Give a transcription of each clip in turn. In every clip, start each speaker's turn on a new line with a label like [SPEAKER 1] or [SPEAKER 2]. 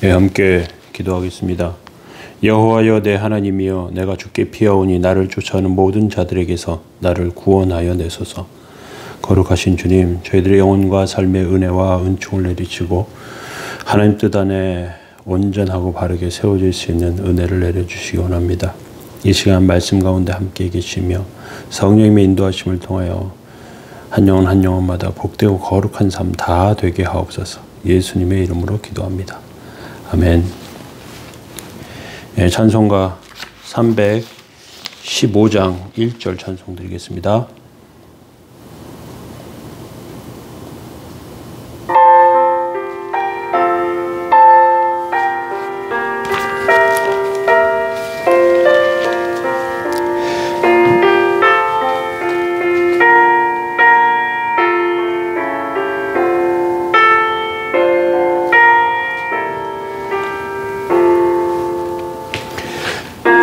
[SPEAKER 1] 함께 기도하겠습니다. 여호와여 내 하나님이여, 내가 주께 피하오니 나를 쫓아오는 모든 자들에게서 나를 구원하여 내소서. 거룩하신 주님, 저희들의 영혼과 삶의 은혜와 은총을 내리치고 하나님 뜻 안에 온전하고 바르게 세워질 수 있는 은혜를 내려주시기 원합니다. 이 시간 말씀 가운데 함께 계시며 성령님의 인도하심을 통하여 한 영혼 한 영혼마다 복되고 거룩한 삶 다 되게 하옵소서. 예수님의 이름으로 기도합니다. 아멘. 찬송가 315장 1절 찬송 드리겠습니다.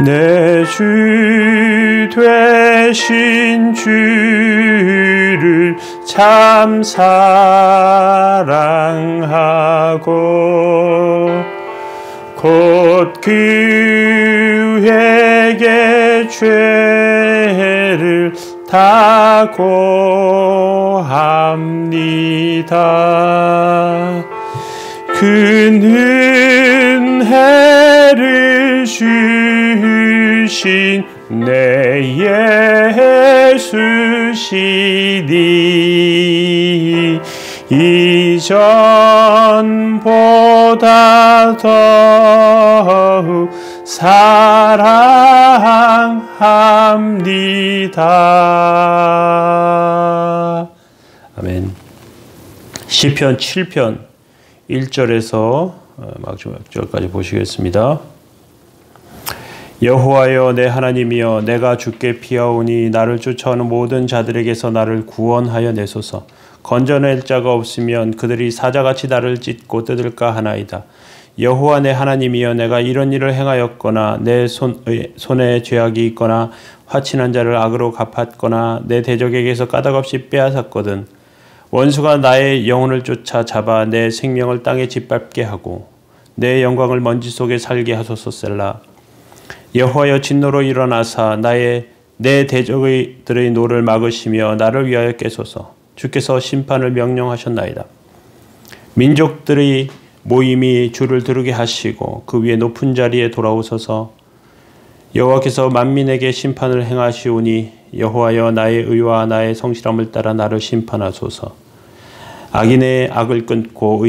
[SPEAKER 2] 내 주 되신 주를 참 사랑하고 곧 그에게 죄를 다 고합니다. 그 은혜를 주신 내 예수시니 이전보다 더욱 사랑합니다.
[SPEAKER 1] 아멘. 시편 7편 1절에서 마지막 절까지 보시겠습니다. 여호와여 내 하나님이여, 내가 주께 피하오니 나를 쫓아오는 모든 자들에게서 나를 구원하여 내소서. 건져낼 자가 없으면 그들이 사자같이 나를 찢고 뜯을까 하나이다. 여호와 내 하나님이여, 내가 이런 일을 행하였거나 내 손에 죄악이 있거나 화친한 자를 악으로 갚았거나 내 대적에게서 까닭없이 빼앗았거든. 원수가 나의 영혼을 쫓아 잡아 내 생명을 땅에 짓밟게 하고 내 영광을 먼지 속에 살게 하소서. 셀라. 여호와여 진노로 일어나사 내 대적들의 노를 막으시며 나를 위하여 깨소서. 주께서 심판을 명령하셨나이다. 민족들의 모임이 주를 두르게 하시고 그 위에 높은 자리에 돌아오소서. 여호와께서 만민에게 심판을 행하시오니 여호와여 나의 의와 나의 성실함을 따라 나를 심판하소서. 악인의 악을 끊고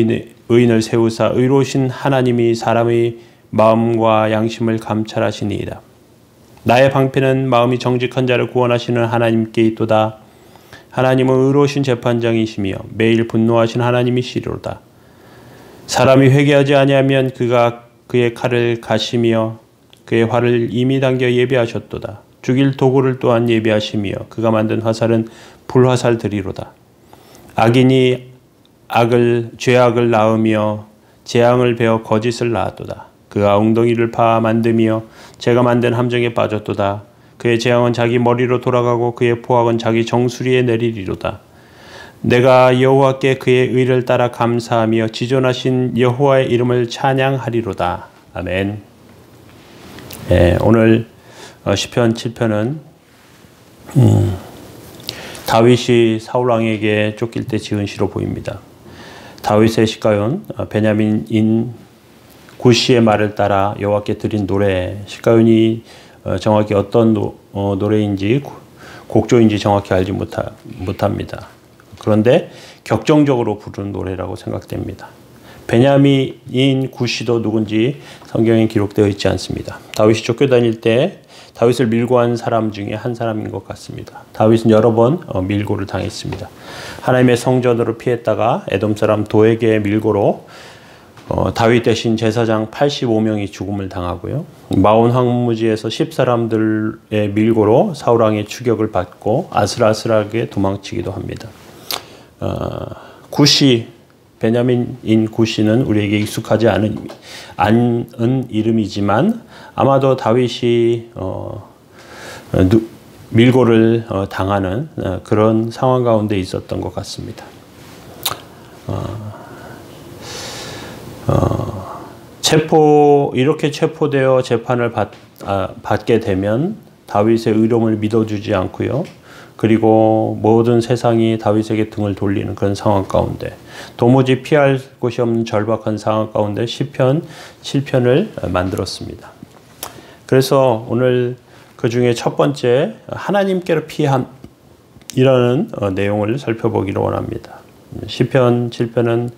[SPEAKER 1] 의인을 세우사 의로우신 하나님이 사람의 마음과 양심을 감찰하시니이다. 나의 방패는 마음이 정직한 자를 구원하시는 하나님께 있도다. 하나님은 의로우신 재판장이시며 매일 분노하신 하나님이시로다. 사람이 회개하지 아니하면 그가 그의 칼을 가시며 그의 활을 이미 당겨 예비하셨도다. 죽일 도구를 또한 예비하시며 그가 만든 화살은 불화살들이로다. 악인이 죄악을 낳으며 재앙을 베어 거짓을 낳았도다. 그가 웅덩이를 파 만드며 제가 만든 함정에 빠졌도다. 그의 재앙은 자기 머리로 돌아가고 그의 포악은 자기 정수리에 내리리로다. 내가 여호와께 그의 의를 따라 감사하며 지존하신 여호와의 이름을 찬양하리로다. 아멘. 오늘 시편 7편은 다윗이 사울왕에게 쫓길 때 지은 시로 보입니다. 다윗의 시가연 베냐민인 구시의 말을 따라 여호와께 드린 노래, 시가연이 정확히 어떤 노래인지 곡조인지 정확히 알지 못합니다. 그런데 격정적으로 부르는 노래라고 생각됩니다. 베냐민인 구시도 누군지 성경에 기록되어 있지 않습니다. 다윗이 쫓겨다닐 때 다윗을 밀고 한 사람 중에 한 사람인 것 같습니다. 다윗은 여러 번 밀고를 당했습니다. 하나님의 성전으로 피했다가 에돔 사람 도에게 밀고로 다윗 대신 제사장 85명이 죽음을 당하고요. 마온 황무지에서 10사람들의 밀고로 사울왕의 추격을 받고 아슬아슬하게 도망치기도 합니다. 구시, 베냐민인 구시는 우리에게 익숙하지 않은 이름이지만 아마도 다윗이 밀고를 당하는 그런 상황 가운데 있었던 것 같습니다. 이렇게 체포되어 재판을 받게 되면 다윗의 의로움을 믿어주지 않고요. 그리고 모든 세상이 다윗에게 등을 돌리는 그런 상황 가운데 도무지 피할 곳이 없는 절박한 상황 가운데 시편 7편을 만들었습니다. 그래서 오늘 그 중에 첫 번째 하나님께로 피함이라는 내용을 살펴보기를 원합니다. 시편 7편은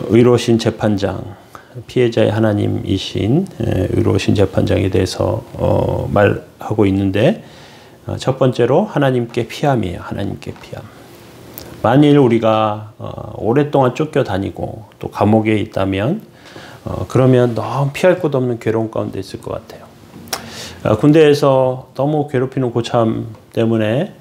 [SPEAKER 1] 의로우신 재판장, 피해자의 하나님이신 의로우신 재판장에 대해서 말하고 있는데 첫 번째로 하나님께 피함이에요. 하나님께 피함. 만일 우리가 오랫동안 쫓겨다니고 또 감옥에 있다면 그러면 너무 피할 곳 없는 괴로움 가운데 있을 것 같아요. 군대에서 너무 괴롭히는 고참 때문에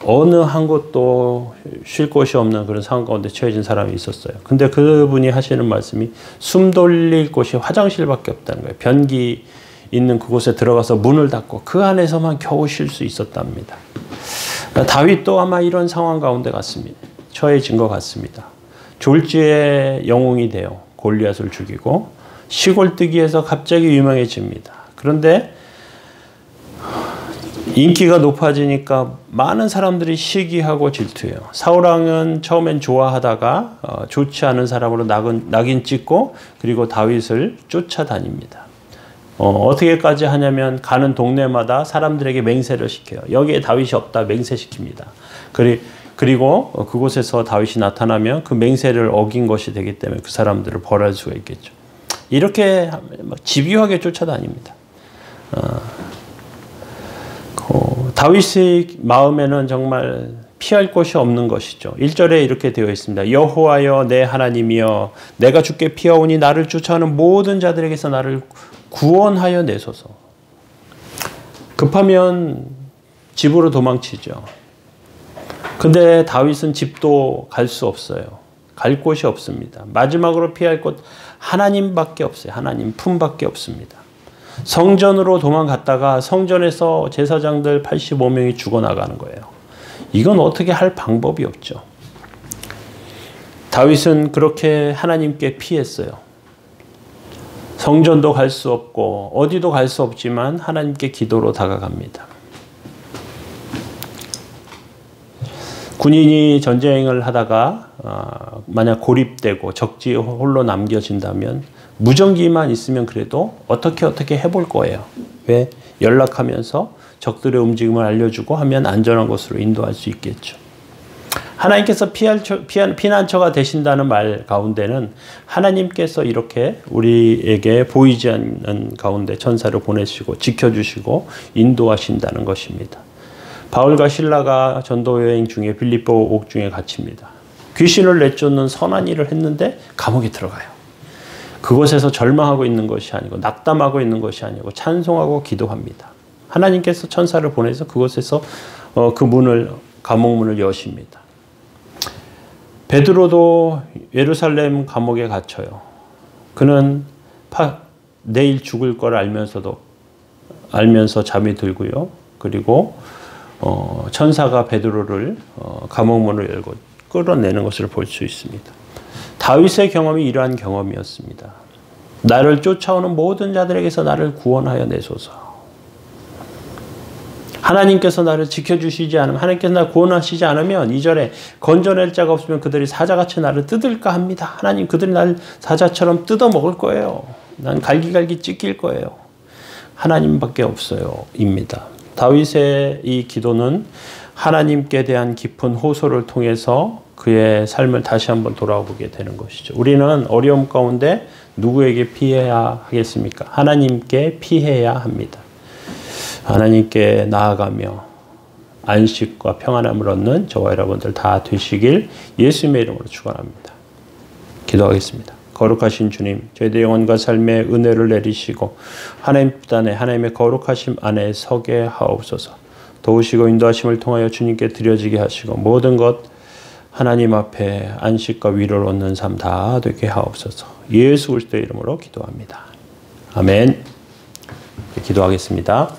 [SPEAKER 1] 어느 한 곳도 쉴 곳이 없는 그런 상황 가운데 처해진 사람이 있었어요. 근데 그분이 하시는 말씀이 숨 돌릴 곳이 화장실밖에 없다는 거예요. 변기 있는 그곳에 들어가서 문을 닫고 그 안에서만 겨우 쉴 수 있었답니다. 다윗도 아마 이런 상황 가운데 처해진 것 같습니다. 졸지에 영웅이 되어 골리앗을 죽이고 시골뜨기에서 갑자기 유명해집니다. 그런데 인기가 높아지니까 많은 사람들이 시기하고 질투해요. 사울왕은 처음엔 좋아하다가 좋지 않은 사람으로 낙인 찍고 그리고 다윗을 쫓아다닙니다. 어떻게까지 하냐면 가는 동네마다 사람들에게 맹세를 시켜요. 여기에 다윗이 없다 맹세시킵니다. 그리고 그곳에서 다윗이 나타나면 그 맹세를 어긴 것이 되기 때문에 그 사람들을 벌할 수가 있겠죠. 이렇게 집요하게 쫓아다닙니다. 다윗의 마음에는 정말 피할 곳이 없는 것이죠. 1절에 이렇게 되어 있습니다. 여호와여 내 하나님이여 내가 주께 피하오니 나를 쫓아오는 모든 자들에게서 나를 구원하여 내소서. 급하면 집으로 도망치죠. 근데 다윗은 집도 갈 수 없어요. 갈 곳이 없습니다. 마지막으로 피할 곳 하나님밖에 없어요. 하나님 품밖에 없습니다. 성전으로 도망갔다가 성전에서 제사장들 85명이 죽어나가는 거예요. 이건 어떻게 할 방법이 없죠. 다윗은 그렇게 하나님께 피했어요. 성전도 갈 수 없고 어디도 갈 수 없지만 하나님께 기도로 다가갑니다. 군인이 전쟁을 하다가 만약 고립되고 적지에 홀로 남겨진다면 무전기만 있으면 그래도 어떻게 해볼 거예요. 왜? 연락하면서 적들의 움직임을 알려주고 하면 안전한 곳으로 인도할 수 있겠죠. 하나님께서 피난처가 되신다는 말 가운데는 하나님께서 이렇게 우리에게 보이지 않는 가운데 천사를 보내시고 지켜주시고 인도하신다는 것입니다. 바울과 실라가 전도여행 중에 빌립보 옥중에 갇힙니다. 귀신을 내쫓는 선한 일을 했는데 감옥에 들어가요. 그곳에서 절망하고 있는 것이 아니고 낙담하고 있는 것이 아니고 찬송하고 기도합니다. 하나님께서 천사를 보내서 그곳에서 감옥 문을 여십니다. 베드로도 예루살렘 감옥에 갇혀요. 그는 내일 죽을 걸 알면서 잠이 들고요. 그리고 천사가 베드로를 감옥 문을 열고 끌어내는 것을 볼 수 있습니다. 다윗의 경험이 이러한 경험이었습니다. 나를 쫓아오는 모든 자들에게서 나를 구원하여 내소서. 하나님께서 나를 지켜주시지 않으면, 하나님께서 나를 구원하시지 않으면 2절에 건져낼 자가 없으면 그들이 사자같이 나를 뜯을까 합니다. 하나님, 그들이 나를 사자처럼 뜯어먹을 거예요. 난 갈기갈기 찢길 거예요. 하나님밖에 없어요. 입니다. 다윗의 이 기도는 하나님께 대한 깊은 호소를 통해서 그의 삶을 다시 한번 돌아보게 되는 것이죠. 우리는 어려움 가운데 누구에게 피해야 하겠습니까? 하나님께 피해야 합니다. 하나님께 나아가며 안식과 평안함을 얻는 저와 여러분들 다 되시길 예수님의 이름으로 축원합니다. 기도하겠습니다. 거룩하신 주님, 저희들 영혼과 삶에 은혜를 내리시고 하나님 뜻 안에 하나님의 거룩하심 안에 서게 하옵소서. 도우시고 인도하심을 통하여 주님께 드려지게 하시고 모든 것 하나님 앞에 안식과 위로를 얻는 삶 다 되게 하옵소서. 예수 그리스도의 이름으로 기도합니다. 아멘. 기도하겠습니다.